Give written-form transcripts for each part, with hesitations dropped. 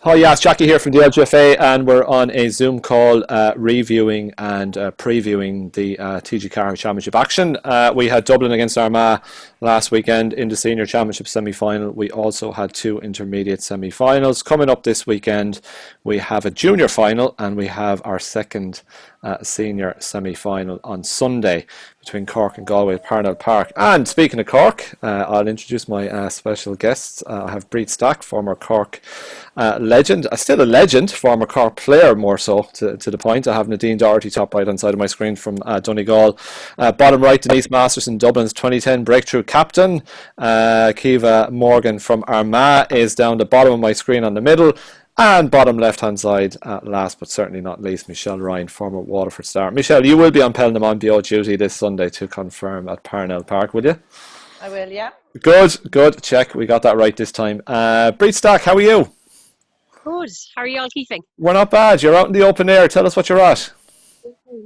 Hi, yeah, it's Jackie here from the LGFA, and we're on a Zoom call reviewing and previewing the TG4 Championship action. We had Dublin against Armagh last weekend in the Senior Championship semi-final. We also had two intermediate semi-finals. Coming up this weekend, we have a junior final, and we have our second senior semi-final on Sunday between Cork and Galway at Parnell Park. And speaking of Cork, I'll introduce my special guests. I have Bríd Stack, former Cork legend, still a legend, former Cork player more so to the point. I have Nadine Doherty top right hand side of my screen from Donegal. Bottom right, Denise Masterson, Dublin's 2010 breakthrough captain. Caoimhe Morgan from Armagh is down the bottom of my screen on the middle. And bottom left-hand side, last but certainly not least, Michelle Ryan, former Waterford star. Michelle, you will be on Pelham on BO duty this Sunday to confirm at Parnell Park, will you? I will, yeah. Good. Check. We got that right this time. Bríd Stack, how are you? Good. How are you all keeping? We're not bad. You're out in the open air. Tell us what you're at.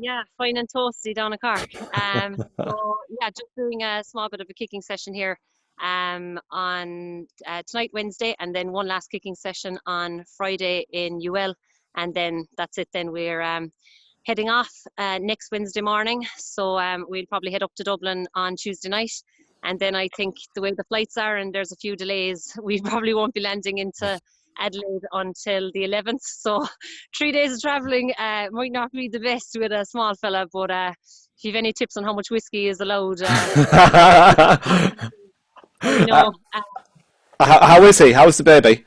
Yeah, fine and toasty down at Cork. So, yeah, just doing a small bit of a kicking session here on tonight, Wednesday, and then one last kicking session on Friday in UL. And then that's it. Then we're heading off next Wednesday morning. So we'll probably head up to Dublin on Tuesday night. And then I think the way the flights are and there's a few delays, we probably won't be landing into Adelaide until the 11th. So 3 days of travelling might not be the best with a small fella, but if you have any tips on how much whiskey is allowed, you know. How is he? How's the baby?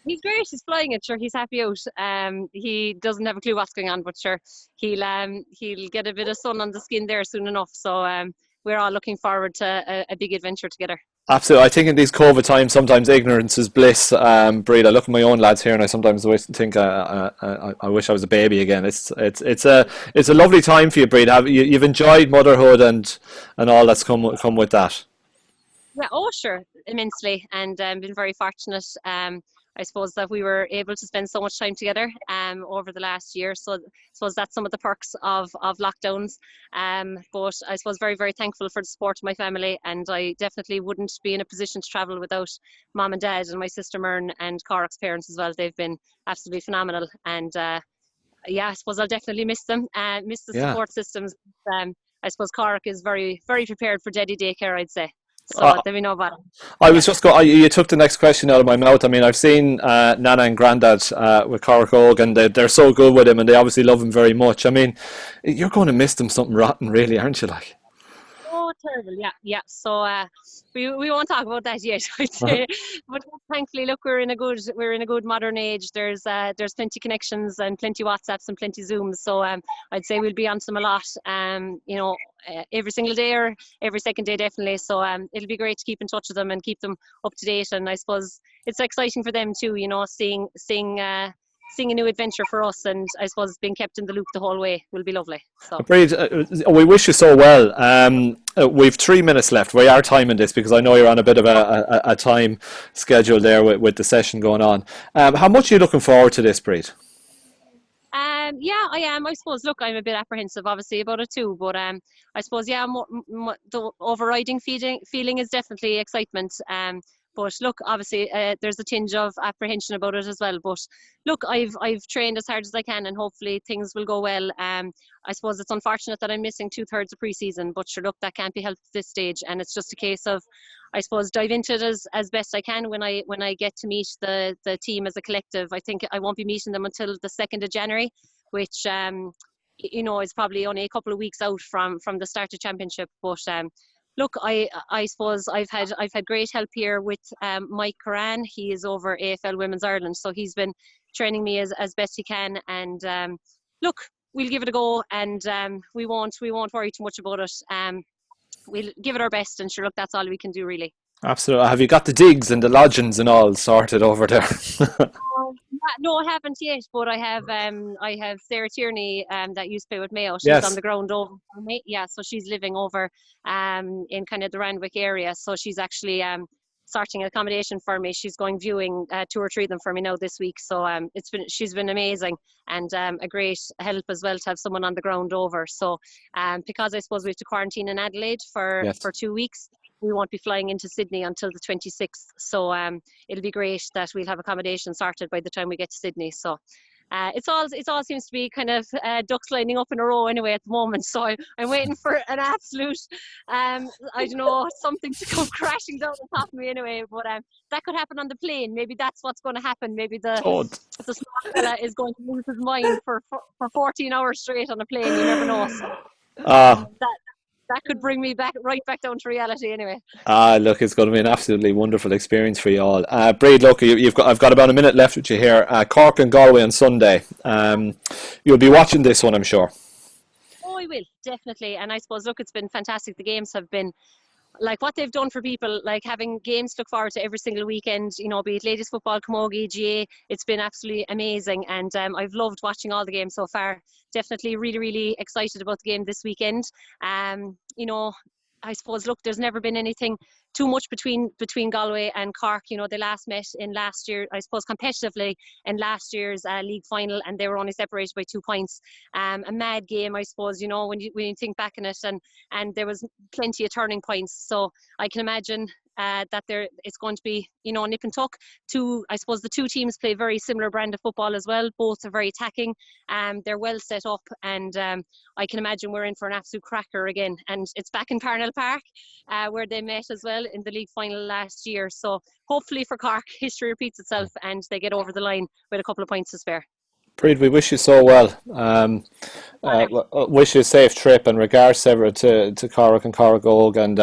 He's great. He's flying it. Sure, he's happy out. He doesn't have a clue what's going on, but sure, he'll get a bit of sun on the skin there soon enough. So we're all looking forward to a big adventure together. Absolutely. I think in these COVID times, sometimes ignorance is bliss. Bríd, I look at my own lads here, and I sometimes think I wish I was a baby again. It's a lovely time for you, Bríd. You've enjoyed motherhood and all that's come with that. Yeah, sure, immensely, and been very fortunate. I suppose that we were able to spend so much time together over the last year. So I suppose that's some of the perks of lockdowns. But I suppose very, very thankful for the support of my family, and I definitely wouldn't be in a position to travel without mom and dad and my sister Mern and Cork's parents as well. They've been absolutely phenomenal, and yeah, I suppose I'll definitely miss them. Miss the support systems. I suppose Cork is very, very prepared for Daddy daycare, I'd say. So there we know about it. I was just you took the next question out of my mouth. I mean, I've seen Nana and Grandad with Cork and they're so good with him, and they obviously love him very much. I mean, you're going to miss them something rotten, really, aren't you? Like, oh, terrible, yeah. So we won't talk about that yet, I'd say. But thankfully, look, we're in a good modern age. There's plenty connections and plenty WhatsApps and plenty Zooms. So I'd say we'll be on them a lot. Every single day or every second day, definitely. So it'll be great to keep in touch with them and keep them up to date. And I suppose it's exciting for them too, seeing a new adventure for us, and I suppose being kept in the loop the whole way will be lovely. So, Bríd, we wish you so well. We've 3 minutes left. We are timing this because I know you're on a bit of a time schedule there with the session going on. How much are you looking forward to this, Bríd? Yeah, I am. I suppose, look, I'm a bit apprehensive, obviously, about it too. But I suppose, yeah, the overriding feeling is definitely excitement. But look, obviously, there's a tinge of apprehension about it as well. But look, I've trained as hard as I can, and hopefully things will go well. I suppose it's unfortunate that I'm missing 2/3 of pre-season, but sure, look, that can't be helped at this stage, and it's just a case of, I suppose, dive into it as best I can when I get to meet the team as a collective. I think I won't be meeting them until the 2nd of January, which is probably only a couple of weeks out from the start of championship. But look, I suppose I've had great help here with Mike Curran. He is over AFL Women's Ireland, so he's been training me as best he can. And look, we'll give it a go, and we won't worry too much about it. We'll give it our best, and sure, look, that's all we can do, really. Absolutely. Have you got the digs and the lodgings and all sorted over there? No, I haven't yet, but I have Sarah Tierney that used to play with Mayo. She's Yes. on the ground over for me. Yeah, so she's living over in kind of the Randwick area. So she's actually sorting accommodation for me. She's going viewing 2 or 3 of them for me now this week. So she's been amazing, and a great help as well to have someone on the ground over. So because I suppose we have to quarantine in Adelaide for 2 weeks. we won't be flying into Sydney until the 26th. So it'll be great that we'll have accommodation sorted by the time we get to Sydney. So it all seems to be kind of ducks lining up in a row anyway at the moment. So I'm waiting for an absolute, I don't know, something to come crashing down on top of me anyway. But that could happen on the plane. Maybe that's what's going to happen. Maybe the smart fella is going to lose his mind for 14 hours straight on a plane. You never know. So, that could bring me right back down to reality anyway. Look, it's going to be an absolutely wonderful experience for you all. Bríd, look, I've got about a minute left with you here. Cork and Galway on Sunday. You'll be watching this one, I'm sure. Oh, I will, definitely. And I suppose, look, it's been fantastic. The games have been, like, what they've done for people, like having games to look forward to every single weekend, you know, be it ladies football, camogie, GA, it's been absolutely amazing. And I've loved watching all the games so far. Definitely really, really excited about the game this weekend. You know, I suppose, look, there's never been anything too much between Galway and Cork. You know, they last met in last year, I suppose, competitively in last year's league final, and they were only separated by 2 points. A mad game, I suppose, you know, when you think back on it, and there was plenty of turning points. So I can imagine that it's going to be, you know, nip and tuck. I suppose the two teams play very similar brand of football as well. Both are very attacking. They're well set up, and I can imagine we're in for an absolute cracker again. And it's back in Parnell Park, where they met as well in the league final last year. So hopefully for Cork, history repeats itself and they get over the line with a couple of points to spare. Bríd, we wish you so well. Wish you a safe trip, and regards ever to Cork and Corrigal. And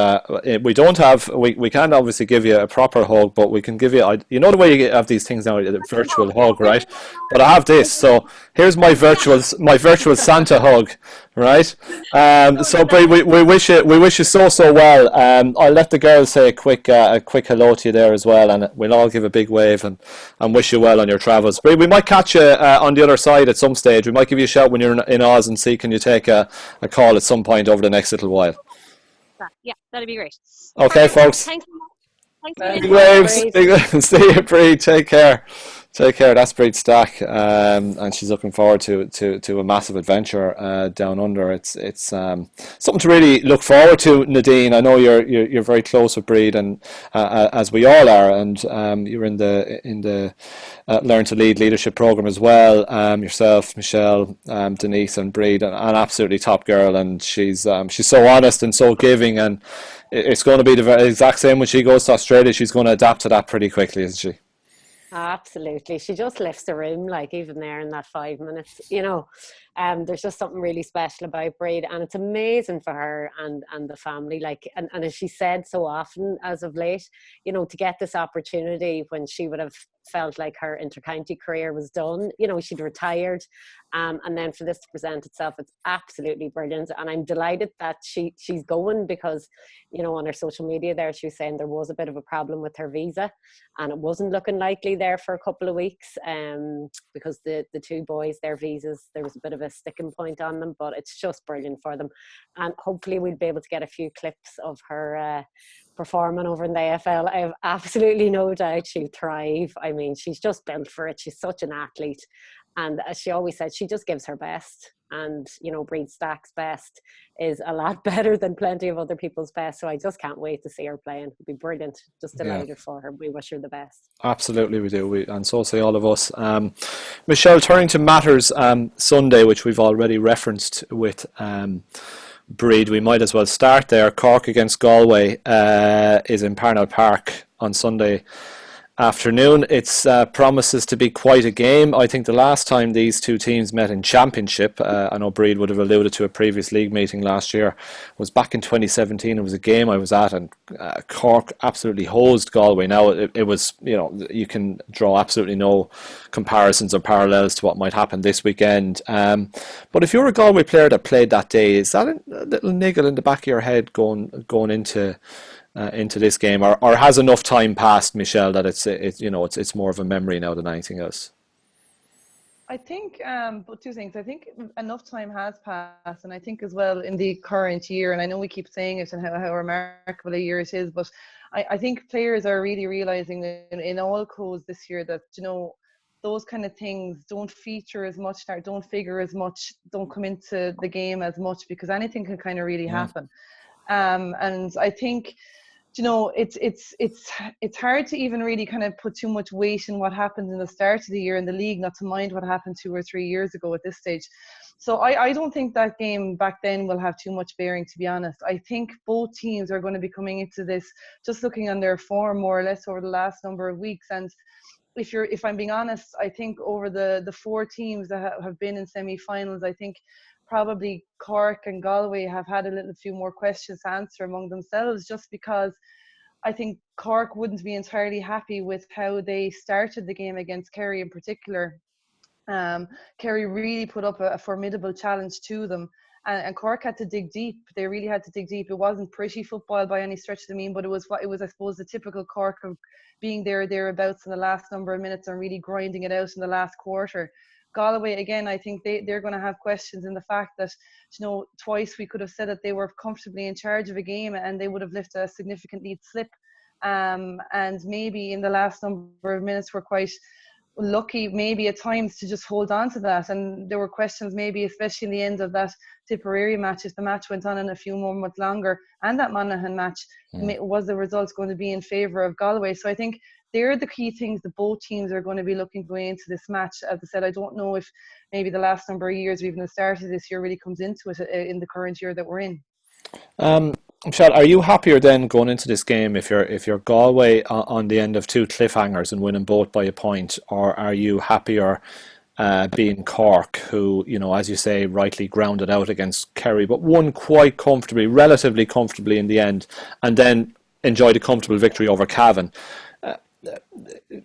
we can't obviously give you a proper hug, but we can give you, you know the way you have these things now, a virtual hug, right? But I have this, so here's my virtual Santa hug, right? So Bríd, we wish you so well. I'll let the girls say a quick hello to you there as well, and we'll all give a big wave and wish you well on your travels. Bríd, we might catch you on the other side at some stage. We might give you a shout when you're in Oz and see can you take a call at some point over the next little while. Yeah, that'd be great. Okay, perfect. folks. Thanks. Big waves. See you, Bríd. Take care. That's Bríd Stack, and she's looking forward to a massive adventure down under. It's something to really look forward to, Nadine. I know you're very close with Bríd, and as we all are, and you're in the Learn to Lead leadership program as well. Yourself, Michelle, Denise, and Bríd, an absolutely top girl, and she's so honest and so giving, and it's going to be the exact same when she goes to Australia. She's going to adapt to that pretty quickly, isn't she? Absolutely. She just lifts the room, like even there in that 5 minutes, you know. There's just something really special about Bríd, and it's amazing for her and the family. Like, and as she said so often as of late, you know, to get this opportunity when she would have felt like her intercounty career was done, you know, she'd retired, and then for this to present itself, it's absolutely brilliant. And I'm delighted that she's going, because, you know, on her social media there, she was saying there was a bit of a problem with her visa, and it wasn't looking likely there for a couple of weeks, because the two boys, their visas, there was a bit of a sticking point on them, but it's just brilliant for them. And hopefully we'll be able to get a few clips of her performing over in the AFL. I have absolutely no doubt she'll thrive. I mean, she's just built for it. She's such an athlete, and as she always said, she just gives her best. And, you know, Bríd Stack's best is a lot better than plenty of other people's best. So I just can't wait to see her playing. It'll be brilliant. Just delighted for her. We wish her the best. Absolutely, we do. And so say all of us. Michelle, turning to matters Sunday, which we've already referenced with Bríd, we might as well start there. Cork against Galway is in Parnell Park on Sunday afternoon. It's promises to be quite a game. I think the last time these two teams met in championship, I know Bríd would have alluded to a previous league meeting last year, was back in 2017. It was a game I was at, and Cork absolutely hosed Galway. Now it was, you know, you can draw absolutely no comparisons or parallels to what might happen this weekend. But if you're a Galway player that played that day, is that a little niggle in the back of your head going into this game, or has enough time passed, Michelle, that it's more of a memory now than anything else? I think, but two things. I think enough time has passed, and I think as well in the current year, and I know we keep saying it and how remarkable a year it is, but I think players are really realising in all codes this year that, you know, those kind of things don't feature as much, don't figure as much, don't come into the game as much, because anything can kind of really happen. And I think you know, it's hard to even really kind of put too much weight in what happened in the start of the year in the league, not to mind what happened 2 or 3 years ago at this stage. So I don't think that game back then will have too much bearing, to be honest. I think both teams are going to be coming into this just looking on their form more or less over the last number of weeks. And if I'm being honest, I think over the 4 teams that have been in semi-finals, I think probably Cork and Galway have had a little few more questions to answer among themselves, just because I think Cork wouldn't be entirely happy with how they started the game against Kerry in particular. Kerry really put up a formidable challenge to them, and Cork had to dig deep. They really had to dig deep. It wasn't pretty football by any stretch of the mean, but it was, I suppose, the typical Cork of being thereabouts in the last number of minutes and really grinding it out in the last quarter. Galway, again, I think they're going to have questions in the fact that, you know, twice we could have said that they were comfortably in charge of a game and they would have left a significant lead slip. And maybe in the last number of minutes were quite lucky maybe at times to just hold on to that. And there were questions maybe, especially in the end of that Tipperary match, if the match went on in a few more months longer, and that Monaghan match, was the results going to be in favour of Galway. So I think they're the key things that both teams are going to be looking going into this match. As I said, I don't know if maybe the last number of years, or even the start of this year, really comes into it in the current year that we're in. Michelle, are you happier then going into this game if you're Galway on the end of 2 cliffhangers and winning both by a point, or are you happier being Cork, who, you know, as you say, rightly grounded out against Kerry, but won quite comfortably, relatively comfortably in the end, and then enjoyed a comfortable victory over Cavan,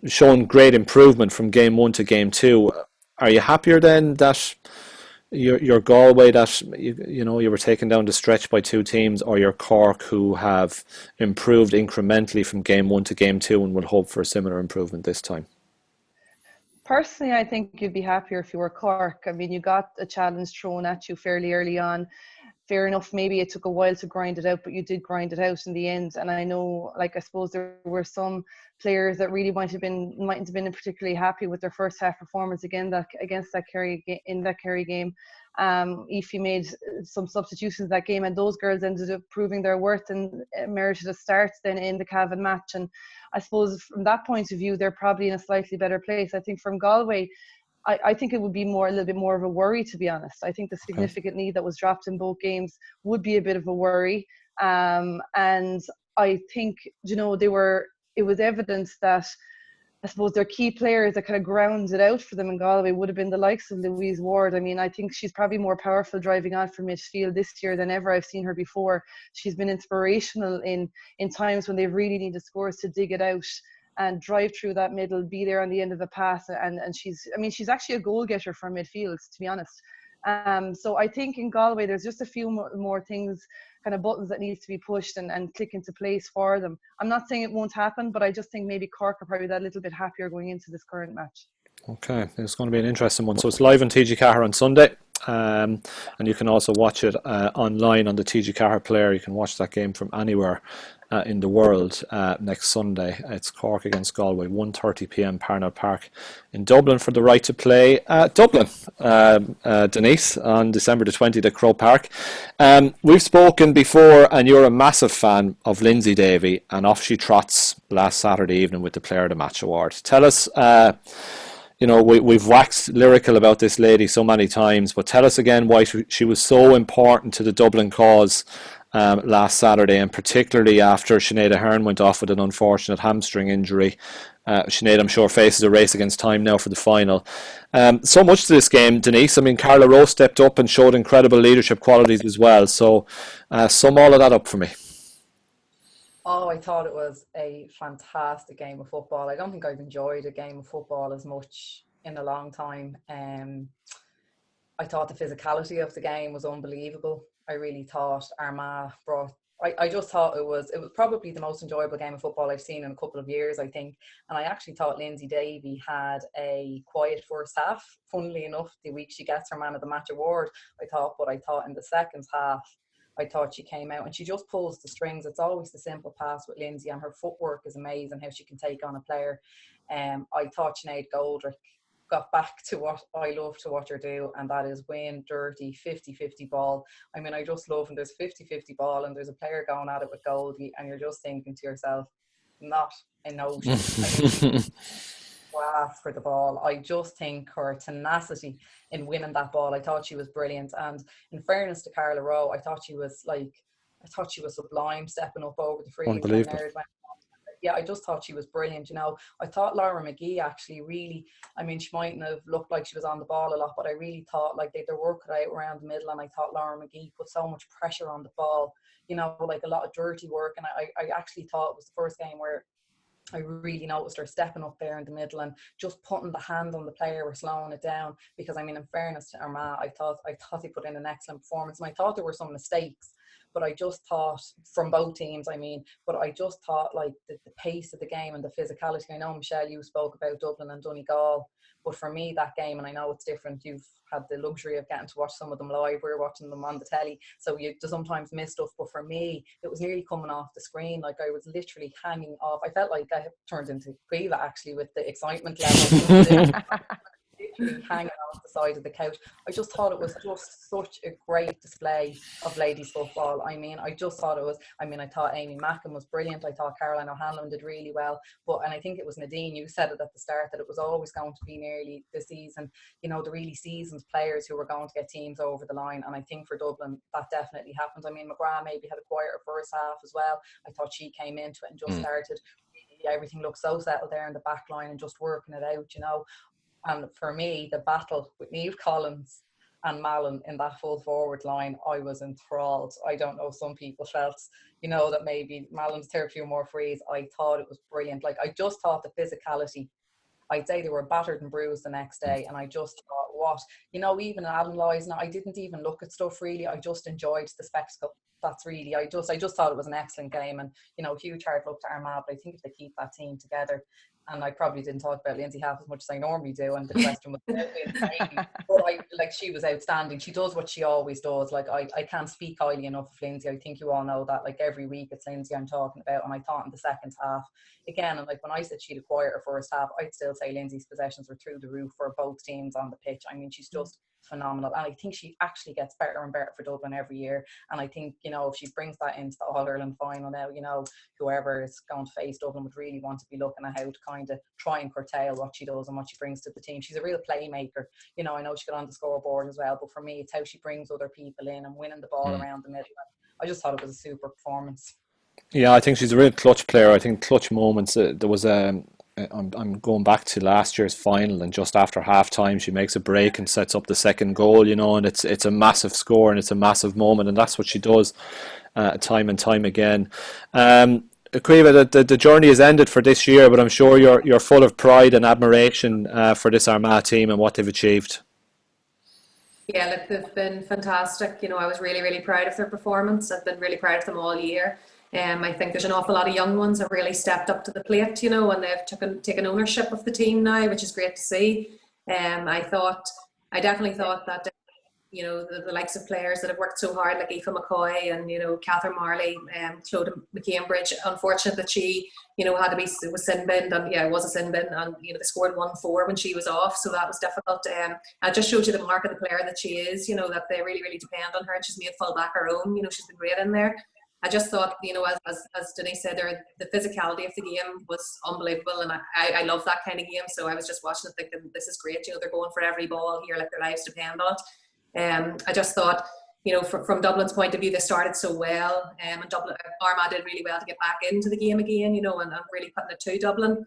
shown great improvement from game 1 to game 2? Are you happier then that your Galway, that you know you were taken down the stretch by 2 teams, or your Cork, who have improved incrementally from game 1 to game 2 and will hope for a similar improvement this time? Personally, I think you'd be happier if you were Cork. I mean, you got a challenge thrown at you fairly early on. Fair enough, maybe it took a while to grind it out, but you did grind it out in the end. And I know, like, I suppose there were some players that really mightn't have been particularly happy with their first half performance against that Kerry game. Ify made some substitutions that game, and those girls ended up proving their worth and merited a start then in the Cavan match. And I suppose from that point of view, they're probably in a slightly better place. I think from Galway, I think it would be a little bit more of a worry, to be honest. I think the significant lead that was dropped in both games would be a bit of a worry. And I think, you know, it was evident that, I suppose, their key players that kind of grounded out for them in Galway would have been the likes of Louise Ward. I mean, I think she's probably more powerful driving on from midfield this year than ever I've seen her before. She's been inspirational in times when they've really needed scores to dig it out and drive through that middle, be there on the end of the pass. And she's actually a goal getter from midfield, to be honest. So I think in Galway, there's just a few more things, kind of buttons that needs to be pushed and click into place for them. I'm not saying it won't happen, but I just think maybe Cork are probably that little bit happier going into this current match. Okay, it's going to be an interesting one. So it's live on TG4 on Sunday. And you can also watch it online on the TG4 player. You can watch that game from anywhere in the world next Sunday. It's Cork against Galway, 1:30 p.m. Parnell Park in Dublin, for the right to play Dublin, Denise, on December the 20th at Croke Park. We've spoken before, and you're a massive fan of Lindsay Davey, and off she trots last Saturday evening with the Player of the Match award. Tell us, you know, we've waxed lyrical about this lady so many times, but tell us again why she was so important to the Dublin cause last Saturday, and particularly after Sinead Ahern went off with an unfortunate hamstring injury. Sinead, I'm sure, faces a race against time now for the final. So much to this game, Denise. I mean, Carla Rowe stepped up and showed incredible leadership qualities as well. So sum all of that up for me. Oh, I thought it was a fantastic game of football. I don't think I've enjoyed a game of football as much in a long time. I thought the physicality of the game was unbelievable. I really thought Armagh I just thought it was probably the most enjoyable game of football I've seen in a couple of years, I think. And I actually thought Lindsay Davey had a quiet first half. Funnily enough, the week she gets her Man of the Match award, I thought in the second half, I thought she came out and she just pulls the strings. It's always the simple pass with Lindsay, and her footwork is amazing, how she can take on a player. I thought Sinead Goldrick got back to what I love to watch her do, and that is win dirty 50-50 ball. I mean, I just love when there's 50-50 ball and there's a player going at it with Goldie, and you're just thinking to yourself, not a notion. I mean, grasp for the ball. I just think her tenacity in winning that ball, I thought she was brilliant. And in fairness to Carla Rowe, I thought she was sublime stepping up over the frees when Naird went. Yeah, I just thought she was brilliant. You know, I thought Laura McGee actually really, I mean, she mightn't have looked like she was on the ball a lot, but I really thought like they worked it out around the middle, and I thought Laura McGee put so much pressure on the ball, you know, like a lot of dirty work. And I actually thought it was the first game where I really noticed her stepping up there in the middle and just putting the hand on the player or slowing it down. Because I mean, in fairness to Armagh, I thought they put in an excellent performance, and I thought there were some mistakes, but I just thought from both teams, I mean, but I just thought like the pace of the game and the physicality. I know, Michelle, you spoke about Dublin and Donegal, but for me that game, and I know it's different, you've had the luxury of getting to watch some of them live, we're watching them on the telly, so you sometimes miss stuff, but for me it was nearly coming off the screen. Like I was literally hanging off. I felt like I turned into Quiva actually with the excitement level. Hanging off the side of the couch. I just thought it was just such a great display of ladies football. I mean, I just thought it was, I mean, I thought Amy Mackin was brilliant. I thought Caroline O'Hanlon did really well. And I think it was Nadine, you said it at the start, that it was always going to be nearly the season, you know, the really seasoned players who were going to get teams over the line. And I think for Dublin, that definitely happened. I mean, McGrath maybe had a quieter first half as well. I thought she came into it and just started. Everything looked so settled there in the back line and just working it out, you know. And for me, the battle with Niamh Collins and Mallon in that full forward line, I was enthralled. I don't know, some people felt, you know, that maybe Mallon's third few more frees. I thought it was brilliant. Like, I just thought the physicality, I'd say they were battered and bruised the next day. And I just thought, what, you know, even Adam Lyons, I didn't even look at stuff really. I just enjoyed the spectacle. That's really, I just thought it was an excellent game. And, you know, huge hard luck to Armagh, but I think if they keep that team together, and I probably didn't talk about Lindsay half as much as I normally do, and the question was but she was outstanding. She does what she always does. Like I can't speak highly enough of Lindsay. I think you all know that. Like every week it's Lindsay I'm talking about, and I thought in the second half again, and like when I said she'd acquired her first half, I'd still say Lindsay's possessions were through the roof for both teams on the pitch. I mean, she's just phenomenal, and I think she actually gets better and better for Dublin every year. And I think, you know, if she brings that into the All-Ireland final now, you know, whoever is going to face Dublin would really want to be looking at how to kind of try and curtail what she does and what she brings to the team. She's a real playmaker. You know, I know she got on the scoreboard as well, but for me it's how she brings other people in and winning the ball around the middle. I just thought it was a super performance. Yeah, I think she's a real clutch player. I think clutch moments, there was I'm going back to last year's final, and just after half time she makes a break and sets up the second goal, you know, and it's a massive score and it's a massive moment, and that's what she does time and time again. Caoimhe, the journey has ended for this year, but I'm sure you're full of pride and admiration for this Armagh team and what they've achieved. Yeah, look, they've been fantastic. You know, I was really, really proud of their performance. I've been really proud of them all year. I think there's an awful lot of young ones that really stepped up to the plate, you know, and they've taken ownership of the team now, which is great to see. I definitely thought that, you know, the likes of players that have worked so hard, like Aoife McCoy and, you know, Catherine Marley, Clodagh McCambridge, unfortunate that she, you know, was sin binned, and yeah, it was a sin bin, and, you know, they scored 1-4 when she was off, so that was difficult. It just shows you the mark of the player that she is, you know, that they really, really depend on her, and she's made full back her own, you know, she's been great in there. I just thought, you know, as Denise said there, the physicality of the game was unbelievable, and I love that kind of game. So I was just watching it thinking, this is great. You know, they're going for every ball here, like their lives depend on it. I just thought, you know, from Dublin's point of view, they started so well, and Armagh did really well to get back into the game again, you know, and really putting it to Dublin.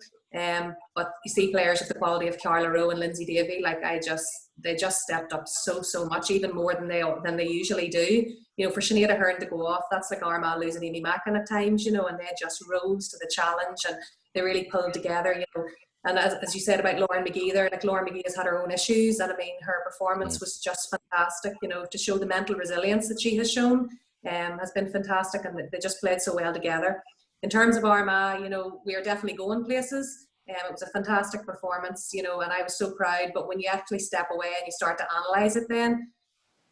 But you see players of the quality of Carla Rowe and Lindsay Davey, like they just stepped up so much, even more than they usually do. You know, for Sinead Ahern to go off, that's like Armagh losing Amy Mackin at times, you know, and they just rose to the challenge and they really pulled together, you know. And as you said about Lauren McGee there, like Lauren McGee has had her own issues, and I mean, her performance was just fantastic, you know, to show the mental resilience that she has shown has been fantastic, and they just played so well together. In terms of Armagh, you know, we are definitely going places. It was a fantastic performance, you know, and I was so proud. But when you actually step away and you start to analyse it, then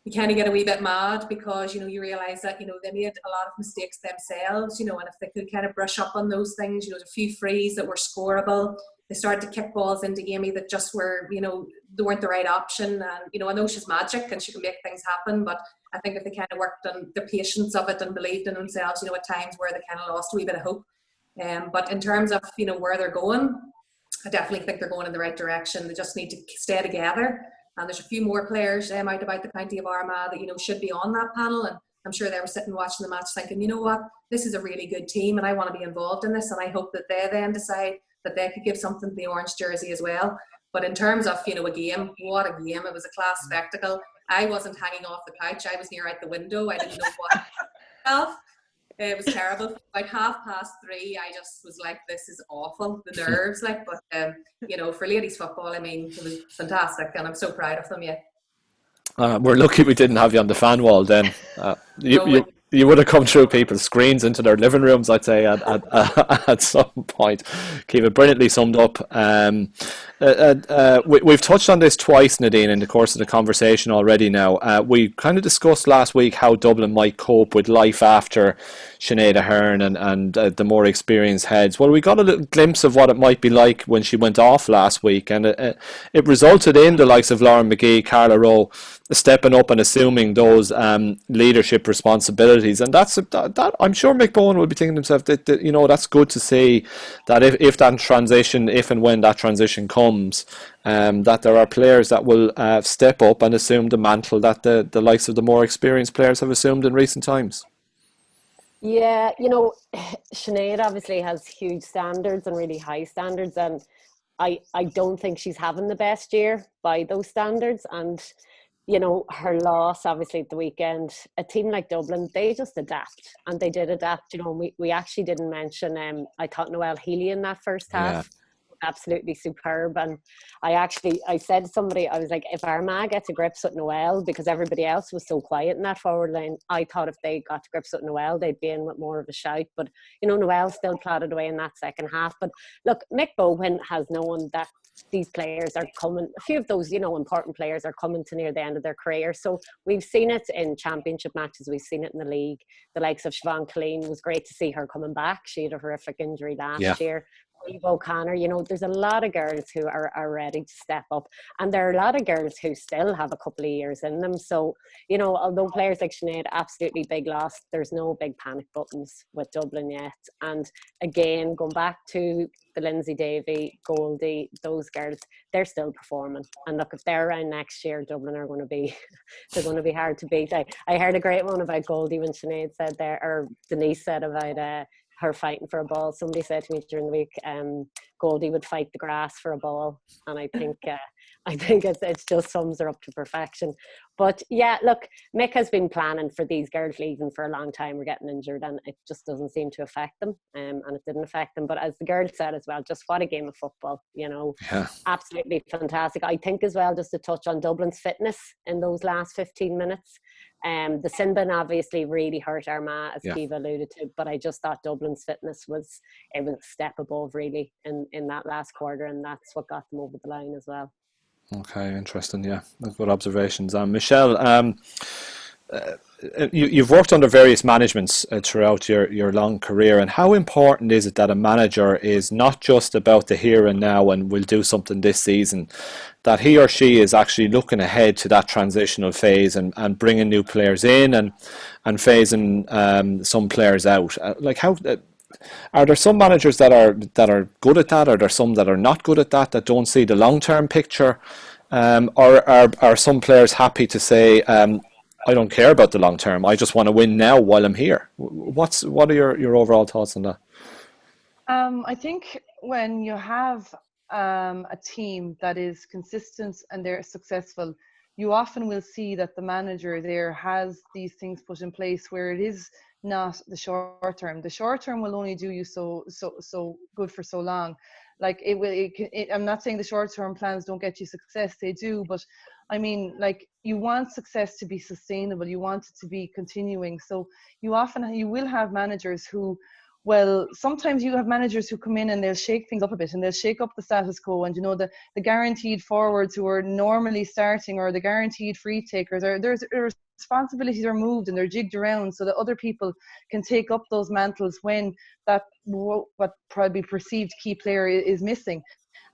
you kind of get a wee bit mad because, you know, you realise that, you know, they made a lot of mistakes themselves, you know, and if they could kind of brush up on those things, you know, there's a few frees that were scoreable. They started to kick balls into Amy that just were, you know, they weren't the right option. And, you know, I know she's magic and she can make things happen, but I think if they kind of worked on the patience of it and believed in themselves, you know, at times where they kind of lost a wee bit of hope. But in terms of, you know, where they're going, I definitely think they're going in the right direction. They just need to stay together. And there's a few more players out about the county of Armagh that, you know, should be on that panel. And I'm sure they were sitting watching the match thinking, you know what, this is a really good team and I want to be involved in this. And I hope that they then decide that they could give something to the orange jersey as well. But in terms of, you know, a game, what a game. It was a class spectacle. I wasn't hanging off the couch. I was near out the window. I didn't know what. It was terrible. About 3:30, I just was like, this is awful. The nerves, like, but, you know, for ladies football, I mean, it was fantastic and I'm so proud of them, yeah. We're lucky we didn't have you on the fan wall then. You would have come through people's screens into their living rooms, I'd say, at some point. Keep it brilliantly summed up. We've touched on this twice, Nadine, in the course of the conversation already now. We kind of discussed last week how Dublin might cope with life after Sinead Ahern and the more experienced heads. Well, we got a little glimpse of what it might be like when she went off last week, and it resulted in the likes of Lauren McGee, Carla Rowe, stepping up and assuming those leadership responsibilities. And that I'm sure Mick Bowen will be thinking to himself that you know, that's good to see that if that transition, if and when that transition comes, that there are players that will step up and assume the mantle that the likes of the more experienced players have assumed in recent times. Yeah, you know, Sinead obviously has huge standards and really high standards, and I don't think she's having the best year by those standards. And you know, her loss obviously at the weekend, a team like Dublin, they just adapt, and they did adapt. You know, we actually didn't mention I thought Noelle Healy in that first half, absolutely superb. And I said to somebody, I was like, if Armagh gets to grips with Noelle, because everybody else was so quiet in that forward line, I thought if they got to grips with Noelle, they'd be in with more of a shout. But you know, Noelle still plodded away in that second half. But look, Mick Bowen has known that these players are coming, a few of those, you know, important players are coming to near the end of their career. So we've seen it in championship matches, we've seen it in the league. The likes of Siobhan Killeen, was great to see her coming back. She had a horrific injury last year. Eve O'Connor, you know, there's a lot of girls who are ready to step up, and there are a lot of girls who still have a couple of years in them. So, you know, although players like Sinead, absolutely big loss, there's no big panic buttons with Dublin yet. And again, going back to the Lindsay Davy, Goldie, those girls, they're still performing. And look, if they're around next year, Dublin are going to be, they're going to be hard to beat. I heard a great one about Goldie when Sinead said there, or Denise said about her fighting for a ball. Somebody said to me during the week, Goldie would fight the grass for a ball, and I think it just sums her up to perfection. But yeah, look, Mick has been planning for these girls leaving for a long time. We're getting injured, and it just doesn't seem to affect them, and it didn't affect them. But as the girl said as well, just what a game of football, you know, absolutely fantastic. I think as well, just to touch on Dublin's fitness in those last 15 minutes. The sin bin obviously really hurt Armagh, as Kiva alluded to, but I just thought Dublin's fitness was a step above really in that last quarter, and that's what got them over the line as well. Okay, interesting. Yeah, good observations. Michelle, you've worked under various managements throughout your long career, and how important is it that a manager is not just about the here and now and will do something this season, that he or she is actually looking ahead to that transitional phase and bringing new players in and phasing some players out? Like, how are there some managers that are good at that? Are there some that are not good at that don't see the long-term picture? Or are some players happy to say, I don't care about the long term, I just want to win now while I'm here? What are your overall thoughts on that? I think when you have a team that is consistent and they're successful, you often will see that the manager there has these things put in place where it is not the short term. The short term will only do you so good for so long. Like I'm not saying the short term plans don't get you success, they do, but I mean, like, you want success to be sustainable, you want it to be continuing. So you will have managers who Well, sometimes you have managers who come in and they'll shake things up a bit, and they'll shake up the status quo, and the guaranteed forwards who are normally starting, or the guaranteed free takers, or their responsibilities are moved and they're jigged around so that other people can take up those mantles when that what probably perceived key player is missing.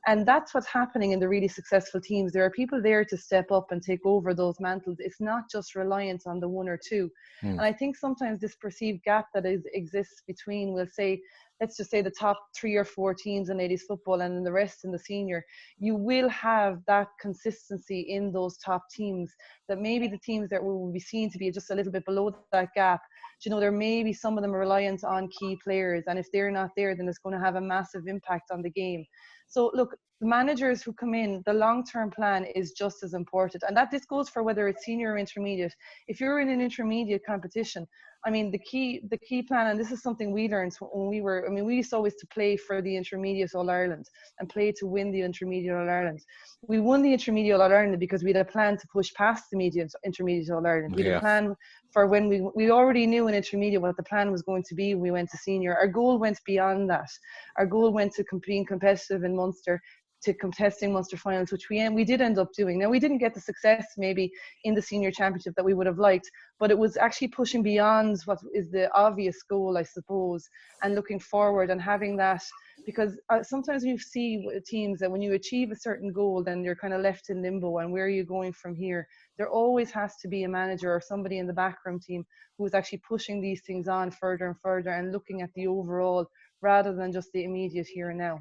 And that's what's happening in the really successful teams. There are people there to step up and take over those mantles. It's not just reliant on the one or two. And I think sometimes this perceived gap that exists between, let's just say the top 3 or 4 teams in ladies football and then the rest in the senior, you will have that consistency in those top teams, that maybe the teams that will be seen to be just a little bit below that gap, there may be some of them reliant on key players, and if they're not there, then it's going to have a massive impact on the game. So look, the managers who come in, the long-term plan is just as important. And this goes for whether it's senior or intermediate. If you're in an intermediate competition, I mean, the key plan, and this is something we learned when we used always to play for the intermediate All-Ireland and play to win the intermediate All-Ireland. We won the intermediate All-Ireland because we had a plan to push past the intermediate All-Ireland. We had a plan for when we already knew in intermediate what the plan was going to be when we went to senior. Our goal went beyond that. Our goal went to being competitive in Munster, to contesting Munster finals, which we did end up doing. Now, we didn't get the success maybe in the senior championship that we would have liked, but it was actually pushing beyond what is the obvious goal, I suppose, and looking forward and having that, because sometimes you see teams that when you achieve a certain goal, then you're kind of left in limbo, and where are you going from here? There always has to be a manager or somebody in the backroom team who is actually pushing these things on further and further and looking at the overall rather than just the immediate here and now.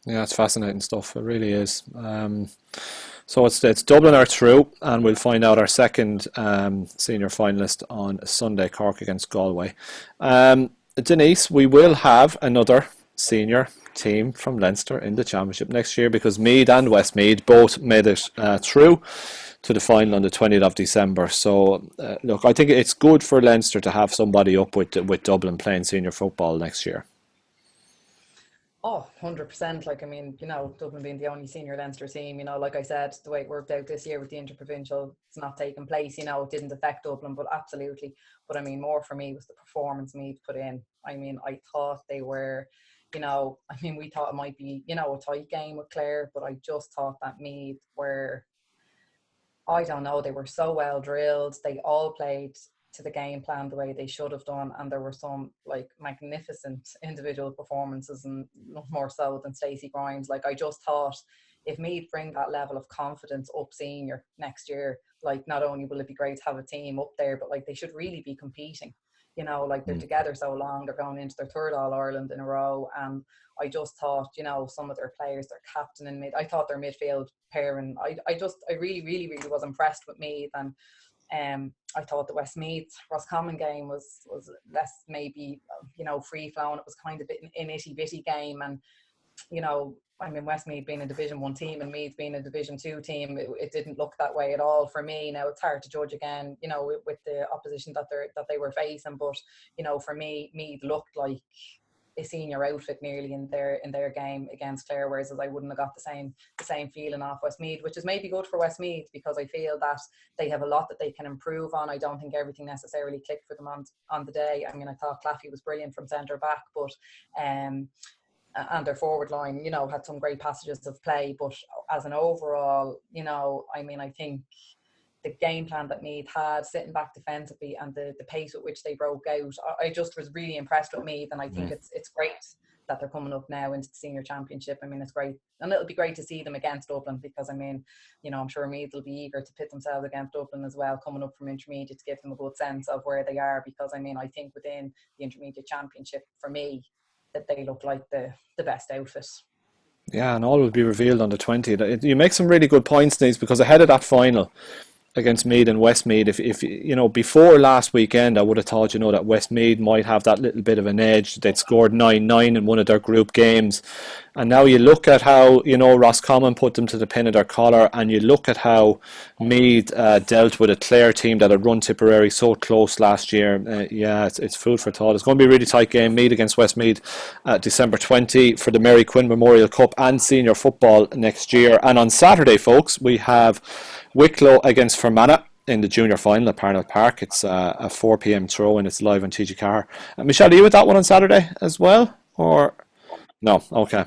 Yeah, it's fascinating stuff. It really is. So it's Dublin are through, and we'll find out our second senior finalist on Sunday, Cork against Galway. Denise, we will have another senior team from Leinster in the championship next year, because Meath and Westmeath both made it through to the final on the 20th of December. So look, I think it's good for Leinster to have somebody up with Dublin playing senior football next year. Oh, 100%. Like, I mean, Dublin being the only senior Leinster team, like I said, the way it worked out this year with the interprovincial, it's not taking place, it didn't affect Dublin, but absolutely. But I mean, more for me was the performance Meath put in. I mean, I thought they were, we thought it might be, a tight game with Clare, but I just thought that Meath were, I don't know, they were so well drilled. They all played to the game plan the way they should have done, and there were some magnificent individual performances, and more so than Stacey Grimes. I just thought if Meath bring that level of confidence up senior next year, not only will it be great to have a team up there, but they should really be competing. They're together so long, they're going into their third All-Ireland in a row, and I just thought, some of their players, their captain and mid, I thought their midfield pairing, I really, really, really was impressed with Meath. And I thought the Roscommon game was less maybe, free flowing. It was kind of an itty-bitty game. And, Westmeath being a Division 1 team and Meath being a Division 2 team, it didn't look that way at all for me. Now, it's hard to judge again, with the opposition that they were facing. But, for me, Meath looked like a senior outfit nearly in their game against Clare, whereas I wouldn't have got the same feeling off Westmeath, which is maybe good for Westmeath, because I feel that they have a lot that they can improve on. I don't think everything necessarily clicked for them on the day. I mean, I thought Claffey was brilliant from centre back, but and their forward line, had some great passages of play, but as an overall, I think the game plan that Meath had, sitting back defensively, and the pace at which they broke out, I just was really impressed with Meath, and I think it's great that they're coming up now into the senior championship. I mean, it's great, and it'll be great to see them against Dublin, because I'm sure Meath will be eager to pit themselves against Dublin as well, coming up from intermediate, to give them a good sense of where they are, because I think within the intermediate championship, for me, that they look like the best outfit. Yeah, and all will be revealed on the 20th. You make some really good points, Denise, because ahead of that final against Meath and Westmeath, if before last weekend, I would have thought that Westmeath might have that little bit of an edge. They'd scored 9-9 in one of their group games, and now you look at how Roscommon put them to the pin of their collar, and you look at how Meath dealt with a Clare team that had run Tipperary so close last year. It's food for thought. It's going to be a really tight game. Meath against Westmeath, December 20 for the Mary Quinn Memorial Cup and senior football next year. And on Saturday, folks, we have Wicklow against Fermanagh in the junior final at Parnell Park. It's a 4 p.m. throw and it's live on TG4. Michelle, are you at that one on Saturday as well? Or no? Okay.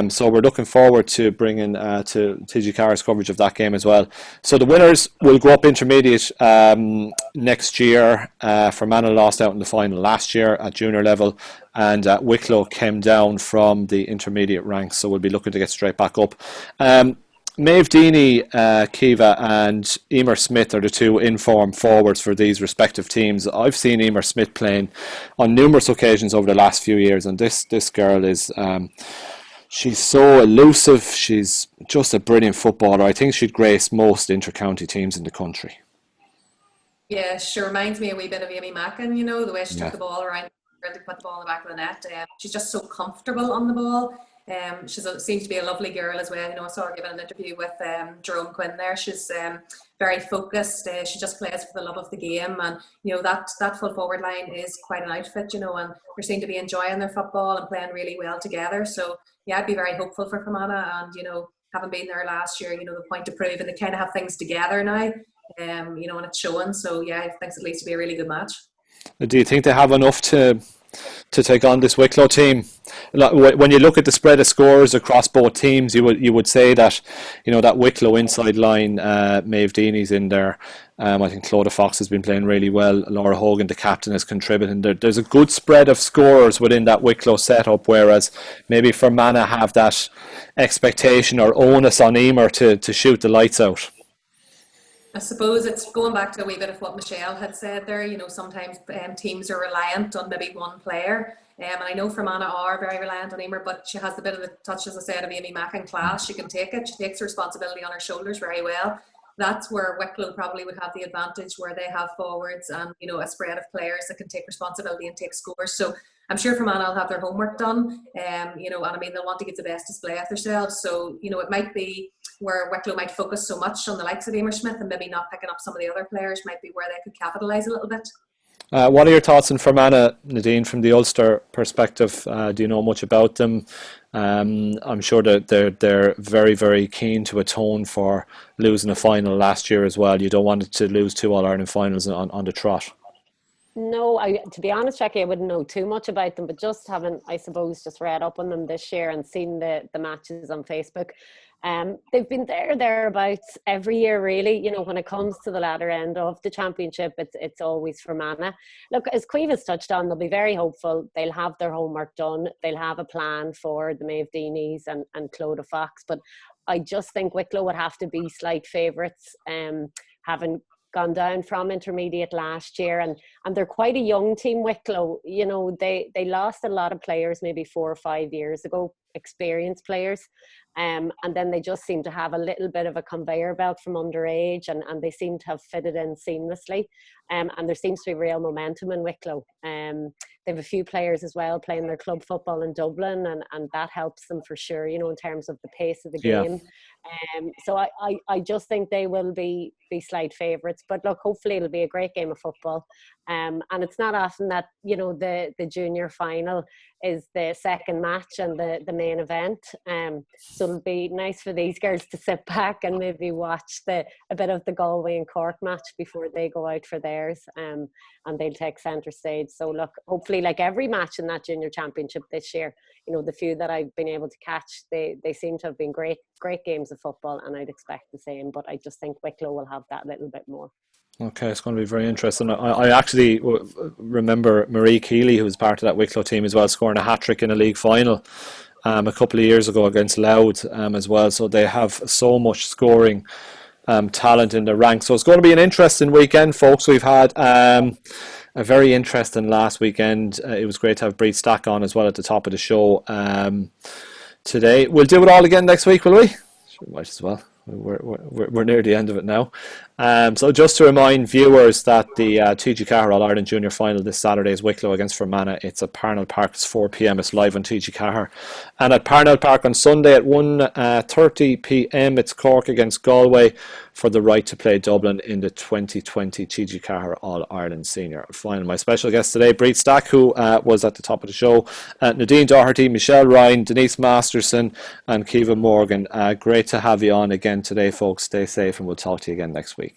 So we're looking forward to bringing to TG4's coverage of that game as well. So the winners will go up intermediate next year. Fermanagh lost out in the final last year at junior level, and Wicklow came down from the intermediate ranks, so we'll be looking to get straight back up. Maeve Deany, Kiva and Emer Smith are the two in-form forwards for these respective teams. I've seen Emer Smith playing on numerous occasions over the last few years, and this girl is she's so elusive. She's just a brilliant footballer. I think she'd grace most inter-county teams in the country. Yeah, she reminds me a wee bit of Amy Mackin, you know, the way she took the ball around and put the ball in the back of the net. She's just so comfortable on the ball. Seems to be a lovely girl as well. You know, I saw her giving an interview with Jerome Quinn there. She's very focused. She just plays for the love of the game, and you know that full forward line is quite an outfit. You know, and they seem to be enjoying their football and playing really well together. So yeah, I'd be very hopeful for Fermanagh, and you know, having been there last year, you know, the point to prove, and they kind of have things together now. You know, and it's showing. So yeah, I think it leads to be a really good match. Do you think they have enough to take on this Wicklow team? When you look at the spread of scores across both teams, you would say that, you know, that Wicklow inside line, Maeve Deany's in there. I think Clodagh Fox has been playing really well. Laura Hogan, the captain, is contributing. There's a good spread of scorers within that Wicklow setup, whereas maybe Fermanagh have that expectation or onus on Emer to shoot the lights out. I suppose it's going back to a wee bit of what Michelle had said there. You know, sometimes teams are reliant on maybe one player. And I know Fermanagh are very reliant on Emer, but she has a bit of the touch, as I said, of Amy Mackin class. She can take it. She takes the responsibility on her shoulders very well. That's where Wicklow probably would have the advantage, where they have forwards and, you know, a spread of players that can take responsibility and take scores. So I'm sure Fermanagh will have their homework done. You know, and I mean, they'll want to get the best display of themselves. So, you know, it might be where Wicklow might focus so much on the likes of Emer Smith and maybe not picking up some of the other players, might be where they could capitalise a little bit. What are your thoughts on Fermanagh, Nadine, from the Ulster perspective? Do you know much about them? I'm sure that they're very, very keen to atone for losing a final last year as well. You don't want to lose 2 All-Ireland finals on the trot. No, to be honest, Jackie, I wouldn't know too much about them, but just having, I suppose, just read up on them this year and seen the matches on Facebook. They've been thereabouts every year, really. You know, when it comes to the latter end of the championship, it's always Fermanagh. Look, as Caoimhe's touched on, they'll be very hopeful. They'll have their homework done. They'll have a plan for the Maeve Deany's and Clodagh Fox. But I just think Wicklow would have to be slight favourites, having gone down from intermediate last year, and they're quite a young team, Wicklow. You know, they lost a lot of players maybe 4 or 5 years ago, experienced players, and then they just seem to have a little bit of a conveyor belt from underage, and they seem to have fitted in seamlessly, and there seems to be real momentum in Wicklow. They have a few players as well playing their club football in Dublin, and that helps them for sure, you know, in terms of the pace of the game. So I just think they will be slight favourites, but look, hopefully it'll be a great game of football, and it's not often that, you know, the junior final is the second match and the main event, so it'll be nice for these girls to sit back and maybe watch a bit of the Galway and Cork match before they go out for theirs, and they'll take centre stage. So look, hopefully, like every match in that junior championship this year, you know, the few that I've been able to catch, they seem to have been great games of football, and I'd expect the same, but I just think Wicklow will have that little bit more. Okay, it's going to be very interesting. I actually remember Marie Keeley, who was part of that Wicklow team as well, scoring a hat-trick in a league final a couple of years ago against Louth as well. So they have so much scoring talent in the ranks. So it's going to be an interesting weekend, folks. We've had a very interesting last weekend. It was great to have Bríd Stack on as well at the top of the show today. We'll do it all again next week, will we? Sure, might as well. We're near the end of it now. So just to remind viewers that the TG4 All-Ireland Junior final this Saturday is Wicklow against Fermanagh. It's at Parnell Park. It's 4 p.m. It's live on TG4. And at Parnell Park on Sunday at 1:30 p.m. it's Cork against Galway for the right to play Dublin in the 2020 TG4 All-Ireland Senior final. My special guest today, Bríd Stack, who was at the top of the show, Nadine Doherty, Michelle Ryan, Denise Masterson and Caoimhe Morgan. Great to have you on again today, folks. Stay safe and we'll talk to you again next week.